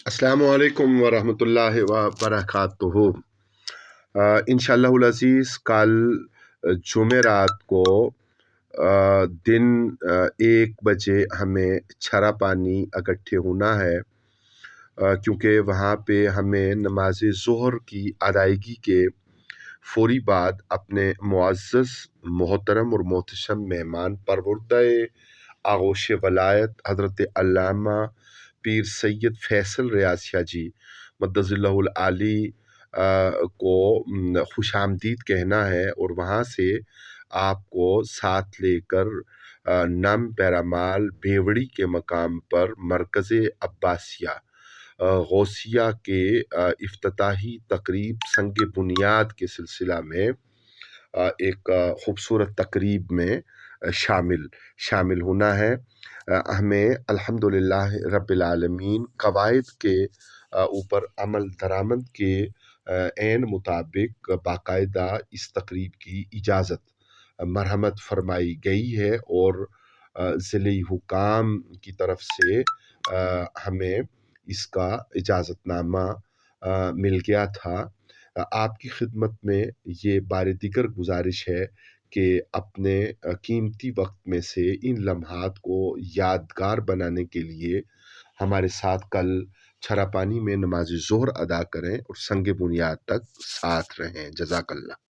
अस्सलामु अलैकुम वरहमतुल्लाहि वबरकातुहू। इंशाअल्लाहुल अज़ीज़ कल जुमेरात को दिन 1 बजे हमें छरा पानी इकट्ठे होना है, क्योंकि वहाँ पे हमें नमाज ज़ोहर की अदायगी के फौरी बाद अपने मुअज़्ज़ज़ मोहतरम और मोहतशम मेहमान परवरदे आगोश वलायत हज़रत अल्लामा पीर सैयद फैसल रियाज़ शाह जी मद्दज़िल्लहुल आली को खुशामदीद कहना है, और वहाँ से आपको साथ लेकर नम पैरामाल बेवड़ी के मकाम पर मरकज़ अब्बासिया गौसिया के इफ्तिताही तकरीब संग बुनियाद के सिलसिला में एक खूबसूरत तकरीब में शामिल होना है। हमें अल्हम्दुलिल्लाह रब्बिल आलमीन कवायद के ऊपर अमल दरामद के ऐन मुताबिक बाकायदा इस तकरीब की इजाज़त मरहमत फरमाई गई है, और ज़िले हुकाम की तरफ से हमें इसका इजाज़तनामा मिल गया था। आपकी खिदमत में ये बार-दिगर गुज़ारिश है कि अपने कीमती वक्त में से इन लम्हात को यादगार बनाने के लिए हमारे साथ कल छरा पानी में नमाज ज़ोहर अदा करें और संग बुनियाद तक साथ रहें। जज़ाकल्लाह।